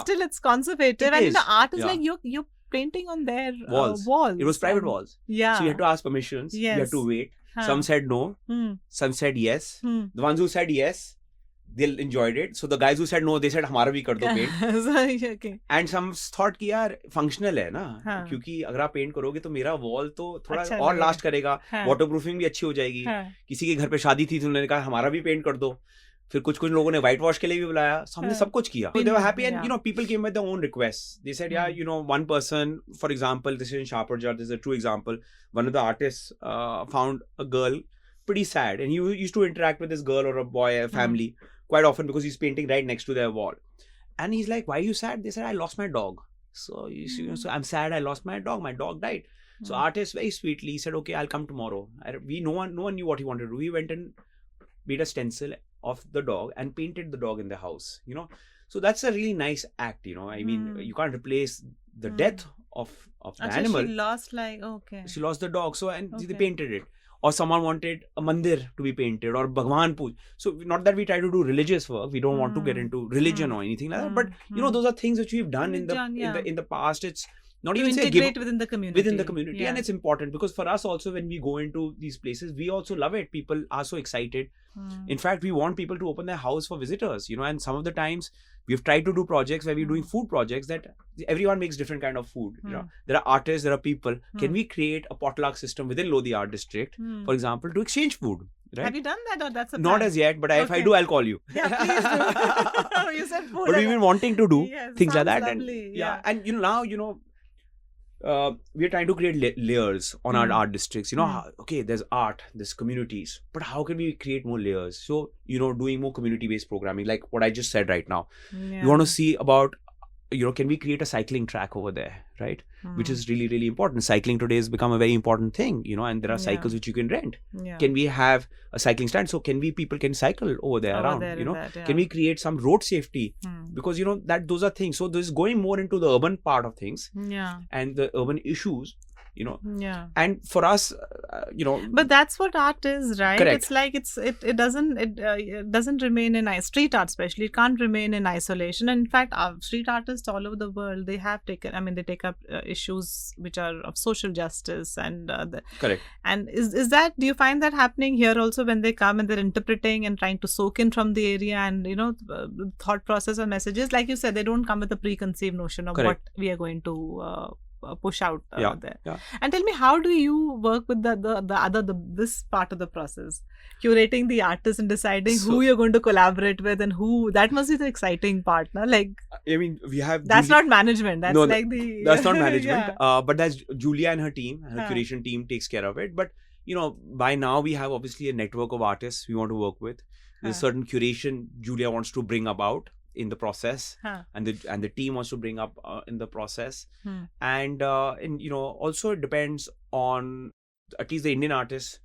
still it's conservative. And the art is like you're painting on their walls. It was private walls. Yeah. So you had to ask permissions. Yes. You had to wait. Some said no. Some said yes. The ones who said yes, they enjoyed it. So the guys who said no, they said हमारा भी कर दो paint. And some thought कि यार functional है ना, क्योंकि अगर आप पेंट करोगे तो मेरा वॉल तो थोड़ा और लास्ट करेगा, वाटरप्रूफिंग भी अच्छी हो जाएगी. किसी के घर पे शादी थी तो उन्होंने कहा हमारा भी पेंट कर दो. फिर कुछ लोगों ने व्हाइट वॉश के लिए भी बुलाया. So हमने सब कुछ किया. So they were happy, and people came with their own requests. They said, one person, for example, this is in Shahpur Jat, this is a true example. One of the artists found a girl pretty sad, and he used to interact with this girl or a boy, a family, quite often because he's painting right next to their wall. And he's like, why are you sad? They said, I lost my dog. So, so I'm sad, I lost my dog died. So artist very sweetly said, okay, I'll come tomorrow. No one knew what he wanted to do. We went and made a stencil of the dog and painted the dog in the house, So that's a really nice act, I mean, you can't replace the death of the Achha, animal. she lost She lost the dog, so and Okay. they painted it. Or someone wanted a mandir to be painted, or Bhagwan Puj. So not that we try to do religious work. We don't want to get into religion or anything like that. But those are things which we've done in the past. It's not to even integrate within the community. And it's important because for us also, when we go into these places, we also love it. People are so excited. In fact, we want people to open their house for visitors, and some of the times we've tried to do projects where we're doing food projects that everyone makes different kind of food. There are artists, there are people. Can we create a potluck system within Lodi Art District, for example, to exchange food? Right? Have you done that, or that's a plan? Not as yet, but if I do, I'll call you. Yeah, please do. You said food. But we've been wanting to do things like that. Lovely. And now, we are trying to create layers on our art districts. Okay, there's art, there's communities, but how can we create more layers? So, doing more community-based programming, like what I just said right now. We want to see about, can we create a cycling track over there, right? Which is really, really important. Cycling today has become a very important thing, and there are cycles which you can rent. Can we have a cycling stand? So people can cycle over there around, Can we create some road safety? Because, those are things. So this is going more into the urban part of things and the urban issues. And for us, but that's what art is, right? Correct. It's like it doesn't remain in street art, especially it can't remain in isolation. And in fact, street artists all over the world, they take up issues which are of social justice and correct. And is that, do you find that happening here also when they come and they're interpreting and trying to soak in from the area and thought process or messages, like you said, they don't come with a preconceived notion of correct. what we are going to push out there. Yeah. And tell me, how do you work with this part of the process, curating the artist and deciding who you're going to collaborate with and who? That must be the exciting part, no? Like, I mean, we have that's not management. That's that's not management. But that's Julia and her team, her curation team takes care of it. But by now we have obviously a network of artists we want to work with. There's a certain curation Julia wants to bring about in the process, and the team wants to bring up in the process, and also it depends on at least the Indian artists.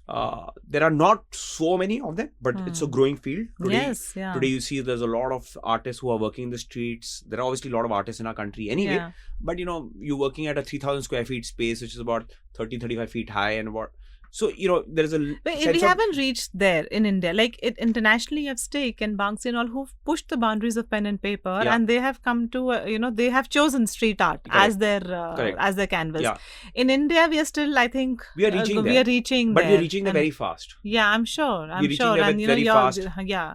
There are not so many of them, but it's a growing field today. Today you see there's a lot of artists who are working in the streets. There are obviously a lot of artists in our country anyway, but you're working at a 3,000 square feet space, which is about 30-35 feet high, and about. So, there's a... But we haven't reached there in India. Like, internationally, you have Stake and Banksy and all who've pushed the boundaries of pen and paper, and they have come to, they have chosen street art as their canvas. In India, we are still, I think... We are reaching there. We are reaching but there. we are reaching there very fast. Yeah, I'm sure. We're reaching there very fast.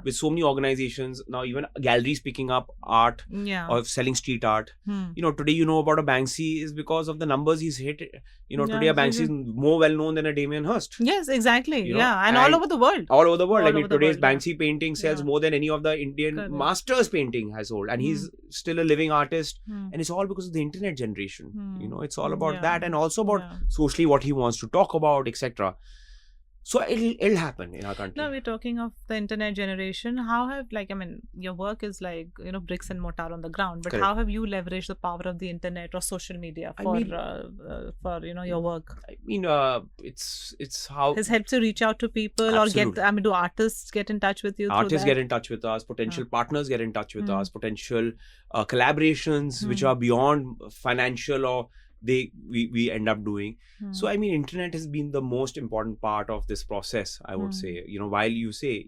With so many organizations. Now, even galleries picking up art or selling street art. Today, about a Banksy is because of the numbers he's hit. Today a Banksy is more well-known than a Damien Hirst. Yes, exactly. And all over the world. All over the world. I mean, today's Banksy painting sells more than any of the Indian masters painting has sold. And he's still a living artist. And it's all because of the internet generation. It's all about that, and also about socially what he wants to talk about, etc. So it'll happen in our country. Now we're talking of the internet generation. How have, your work is like, bricks and mortar on the ground, but how have you leveraged the power of the internet or social media for your work? I mean, it's how... Has helped you reach out to people. Absolutely. Or do artists get in touch with you? Artists get in touch with us, potential partners get in touch with us, potential collaborations which are beyond financial or we end up doing. So I mean, internet has been the most important part of this process, I would say. While you say,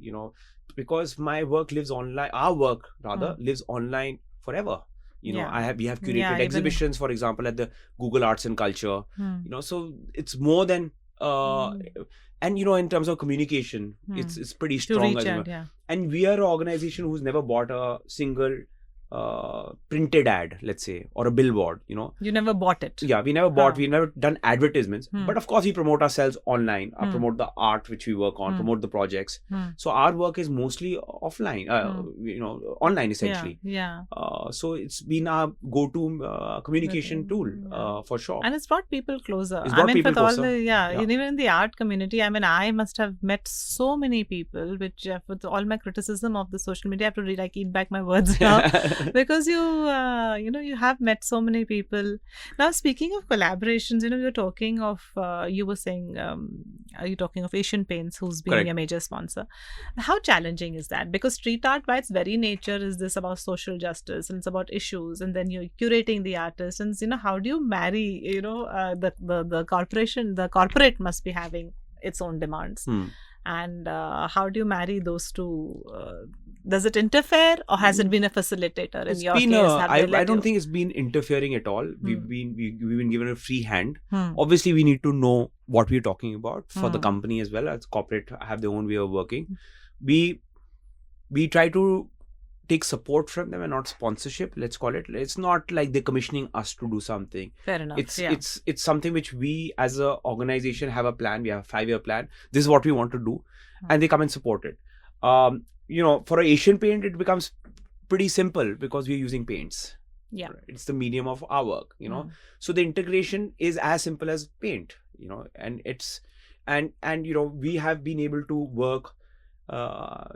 because my work lives online, our work rather lives online forever. We have curated exhibitions, for example, at the Google Arts and Culture. So it's more than and in terms of communication, it's pretty strong as well. And we are an organization who's never bought a single printed ad, let's say, or a billboard. You never bought it. Yeah, we never bought. We never done advertisements. But of course, we promote ourselves online. Promote the art which we work on. Promote the projects. So our work is mostly offline. Online essentially. So it's been our go-to communication tool for sure. And it's brought people closer. It's brought people closer. Even in the art community. I mean, I must have met so many people, which with all my criticism of the social media, I have to eat back my words now. because you have met so many people. Now, speaking of collaborations, you're talking of, you were saying, are you talking of Asian Paints, who's been Correct. your major sponsor? How challenging is that? Because street art, by its very nature, is this about social justice and it's about issues, and then you're curating the artist, and how do you marry? The corporation, the corporate must be having its own demands. And how do you marry those two? Does it interfere, or has it been a facilitator in your case? I don't think it's been interfering at all. We've been given a free hand. Obviously, we need to know what we're talking about for the company as well as corporate have their own way of working. We try to take support from them and not sponsorship, let's call it. It's not like they're commissioning us to do something. Fair enough. It's something which we as an organization have a plan. We have a 5-year plan. This is what we want to do, and they come and support it. For an Asian Paint, it becomes pretty simple because we're using paints. Yeah, it's the medium of our work. So the integration is as simple as paint. And it's and we have been able to work.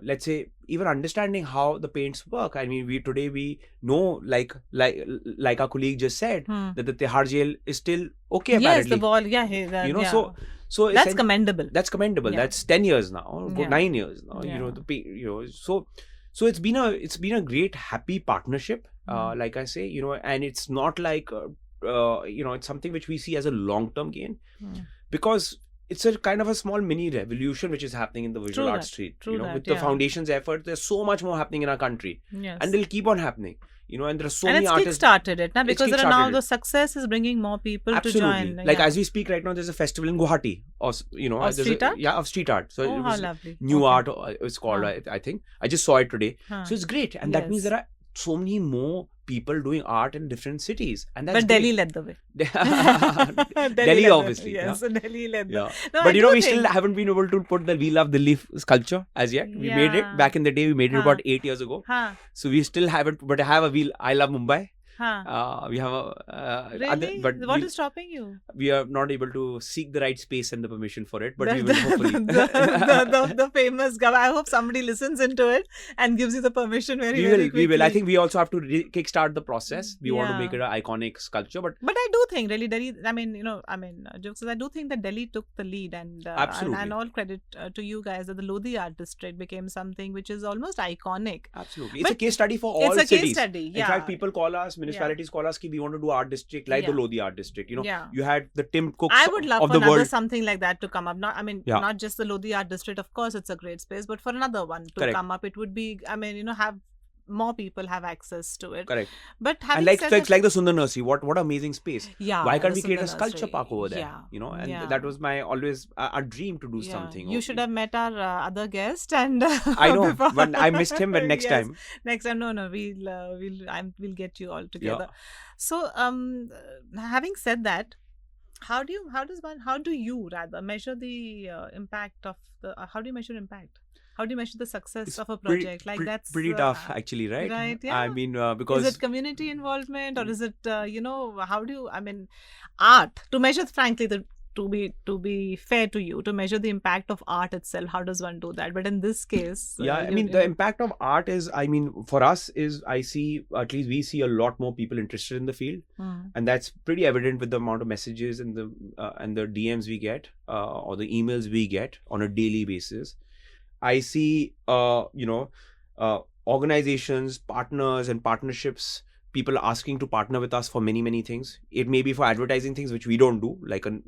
Let's say even understanding how the paints work. I mean, we know like our colleague just said that the Tihar jail is still okay. Yes, apparently. The ball. So that's commendable. That's commendable. Yeah. That's 10 years now. 9 years now. Yeah. So it's been a great happy partnership. Like I say, and it's not like it's something which we see as a long-term gain because it's a kind of a small mini revolution which is happening in the visual art street. With the foundation's effort, there's so much more happening in our country, and they'll keep on happening. And there are so many artists. And it's kickstarted it now because now the success is bringing more people to join. Like as we speak right now, there's a festival in Guwahati, of street art. Of street art. So it was how lovely. New art. It's called. I think I just saw it today. So it's great, and that means there are so many more people doing art in different cities, and that's but Delhi led the way. Delhi obviously, yes, Delhi led the way. No, but we still haven't been able to put the "We Love Delhi" sculpture as yet. We made it back in the day. We made it about 8 years ago. So we still haven't. But I have a "I Love Mumbai." We have a really? What is stopping you? We are not able to seek the right space and the permission for it, but we will hopefully. the famous guy. I hope somebody listens into it and gives you the permission very quickly. We will. I think we also have to kickstart the process. We want to make it an iconic sculpture, but I do think really Delhi. Jokes. I do think that Delhi took the lead, and absolutely, and all credit to you guys that the Lodi Art District became something which is almost iconic. Absolutely, it's a case study for all cities. It's a case study. In fact, people call us. Municipalities call us, we want to do art district like the Lodi Art District. You had the Tim Cooks I would love of for the world. Something like that to come up. Not just the Lodi Art District. Of course, it's a great space, but for another one to come up, it would be. have more people have access to it. Correct. But it's like the Sundar Nursery. What amazing space. Yeah. Why can't we create a sculpture park over there? Yeah. And that was my always a dream to do something. You should have met our other guest, and I know, but I missed him. But next time. Next time, no, we'll get you all together. So, having said that, how do you measure the impact of the? How do you measure impact? How do you measure the success of a project? That's pretty tough, actually, right? Right. Yeah. I mean, because is it community involvement, or is it how do you? Art to measure. Frankly, to be fair to you, to measure the impact of art itself, how does one do that? But in this case, the impact of art is, for us is, I see, at least we see a lot more people interested in the field, and that's pretty evident with the amount of messages and the DMs we get or the emails we get on a daily basis. I see, organizations, partners and partnerships, people asking to partner with us for many, many things. It may be for advertising things, which we don't do, like a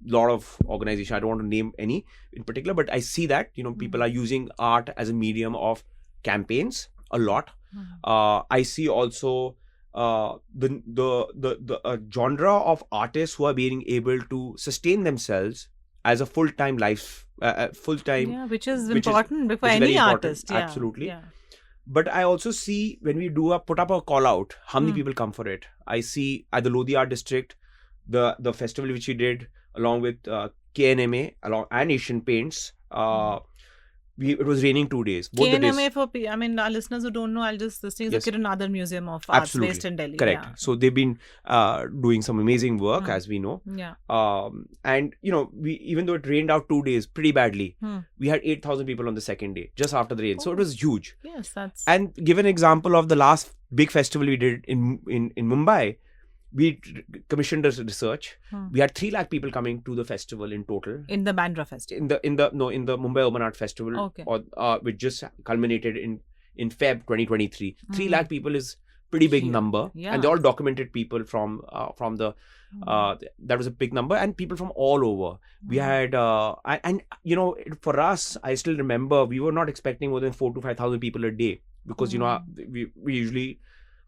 lot of organizations. I don't want to name any in particular, but I see that, people are using art as a medium of campaigns a lot. I see also the genre of artists who are being able to sustain themselves as a full-time which is important for any artist. Absolutely. But I also see when we put up a call out, how many people come for it. I see at the Lodi Art District, the festival which we did along with KNMA and Asian Paints, it was raining 2 days. Both the KNMA days. I mean, our listeners who don't know, I'll just, this thing is Yes. the Kiran Museum of Arts Absolutely. based in Delhi. Correct. Yeah. So they've been doing some amazing work, as we know. Yeah. And we, even though it rained out 2 days pretty badly, we had 8,000 people on the second day, just after the rain. So it was huge. Yes, that's. And give an example of the last big festival we did in Mumbai. We commissioned a research. We had 3 lakh people coming to the festival in total. In the Bandra Festival. In the Mumbai Urban Art Festival. Okay. Which just culminated in Feb 2023. 3 lakh people is pretty big number. Yeah. And they all documented people from the that was a big number, and people from all over. We had and for us, I still remember we were not expecting more than 4,000 to 5,000 people a day, because we usually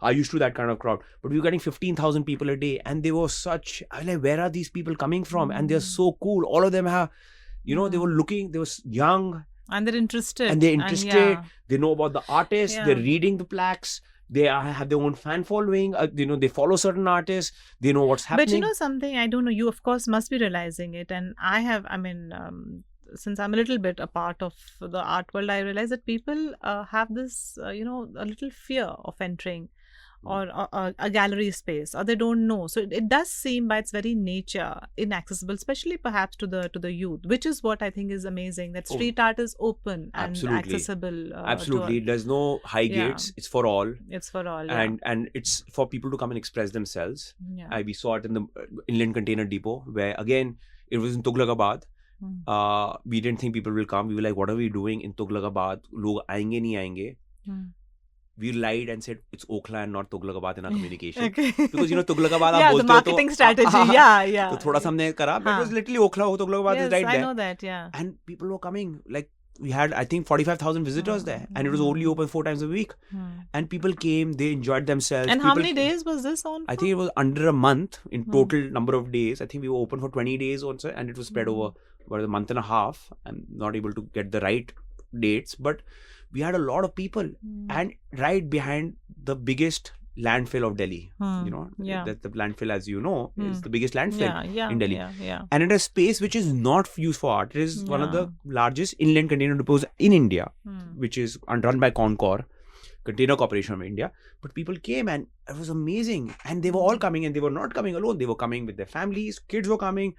are used to that kind of crowd, but we were getting 15,000 people a day, and they were such, I was like, where are these people coming from? And they're so cool. All of them have, they were looking, they were young, and they're interested. They know about the artists. They're reading the plaques. They have their own fan following. They follow certain artists. They know what's happening. But something, I don't know, you of course must be realizing it, and I have, since I'm a little bit a part of the art world, I realize that people have this, a little fear of entering or a gallery space, or they don't know. So it does seem by its very nature inaccessible, especially perhaps to the youth, which is what I think is amazing, that street art is open and accessible. Absolutely. There's no high gates. It's for all. It's for all. And it's for people to come and express themselves. We saw it in the Inland Container Depot, where again, it was in Tughlaqabad. We didn't think people will come. We were like, what are we doing in Tughlaqabad? Log aayenge nahi aayenge? We lied and said it's Okhla and not Tughlaqabad in our communication. Okay. Because Tughlaqabad the marketing strategy. Yeah. So thoda sa humne kara, but it was literally Okhla. Tughlaqabad is right there. I know that. Yeah. And people were coming. Like, we had, I think, 45,000 visitors there, and it was only open 4 times a week. And people came, they enjoyed themselves. And how many days was this on for? I think it was under a month in total number of days. I think we were open for 20 days also, and it was spread over about a month and a half. I'm not able to get the right dates, but we had a lot of people, and right behind the biggest landfill of Delhi, that the landfill, as you know, is the biggest landfill in Delhi. And it is a space which is not used for art. It is one of the largest inland container depots in India, which is run by Concor, Container Corporation of India. But people came, and it was amazing. And they were all coming, and they were not coming alone. They were coming with their families. Kids were coming.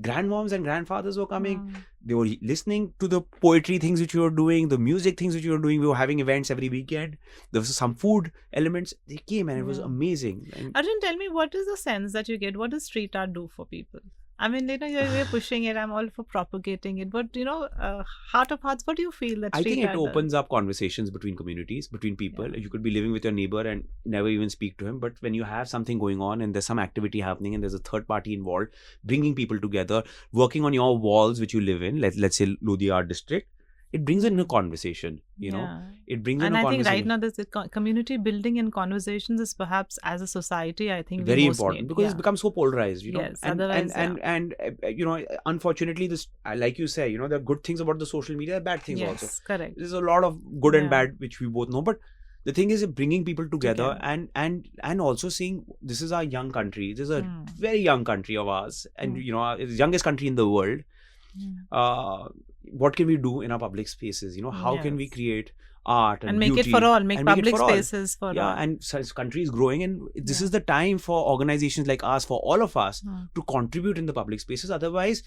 Grandmoms and grandfathers were coming. They were listening to the poetry things which we were doing, the music things which we were doing. We were having events every weekend. There was some food elements. They came, and it was amazing. And Arjun, tell me, what is the sense that you get? What does street art do for people? I mean, you're pushing it. I'm all for propagating it. But, heart of hearts, what do you feel that street art I think it opens up conversations between communities, between people. You could be living with your neighbor and never even speak to him. But when you have something going on and there's some activity happening and there's a third party involved, bringing people together, working on your walls which you live in, let's say Lodi Art District, it brings in a conversation, It brings in a conversation. And I think right now this community building and conversations is perhaps, as a society, I think very important, because it's become so polarized, Yes, and unfortunately, this, like you say, there are good things about the social media, there are bad things also. Yes, correct. There's a lot of good and bad which we both know, but the thing is bringing people together and also seeing this is our young country. This is a very young country of ours, and it's the youngest country in the world. What can we do in our public spaces? How can we create art and make beauty it for all, make public spaces for all. And such country is growing, and this is the time for organizations like us, for all of us, to contribute in the public spaces. Otherwise,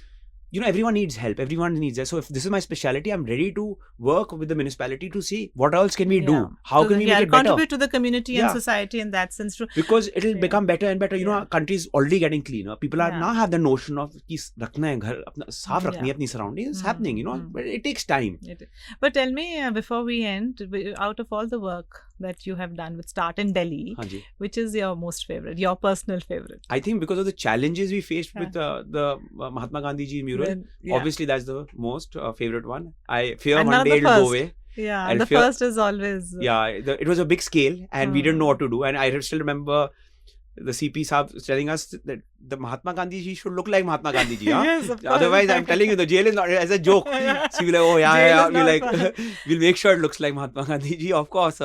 everyone needs help. Everyone needs that. So if this is my specialty, I'm ready to work with the municipality to see what else can we do. How can we make it better? Contribute to the community and society in that sense too. Because it will become better and better. Our country is already getting cleaner. People are now have the notion of ki rakhna hai ghar, apna saaf rakhni hai, apni surroundings. It's happening, but it takes time. But tell me, before we end, out of all the work that you have done with Start in Delhi, which is your most favorite, your personal favorite? I think because of the challenges we faced with the Mahatma Gandhi ji mural, obviously that's the most favorite one. I fear one day it'll go away. Yeah, the first is always... it was a big scale, and we didn't know what to do. And I still remember the CP Saab telling us that the Mahatma Gandhi ji should look like Mahatma Gandhi ji. Yes, of course. Otherwise, I'm telling you, the jail is not as a joke. So we're like, we'll make sure it looks like Mahatma Gandhi ji, of course.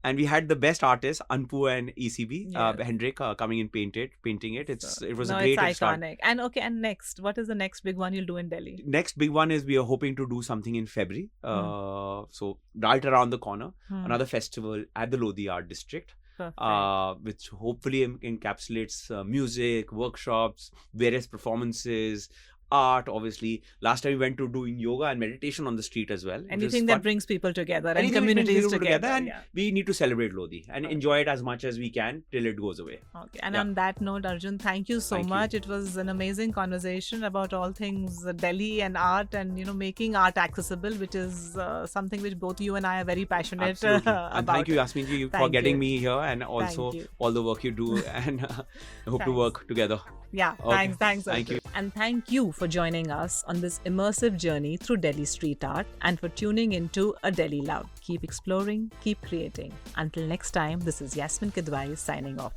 And we had the best artists, Anpu and ECB, Yes. Hendrik, coming in painting it. It was No, a great it's start. iconic. And okay, and next, what is the next big one you'll do in Delhi? Next big one is we are hoping to do something in February. So right around the corner, another festival at the Lodi Art District. Which hopefully encapsulates music, workshops, various performances, art. Obviously, last time we went to doing yoga and meditation on the street as well. Anything that brings people together and Anything that brings communities people together. And we need to celebrate Lodi and enjoy it as much as we can till it goes away. Okay. And on that note, Arjun, thank you so much. It was an amazing conversation about all things Delhi and art, and making art accessible, which is something which both you and I are very passionate about. And thank you, Yasmin, for getting me here, and also all the work you do, and I hope to work together. Yeah, thanks. Thank you. And thank you for joining us on this immersive journey through Delhi street art, and for tuning into A Delhi Love. Keep exploring, keep creating. Until next time, this is Yasmin Kidwai signing off.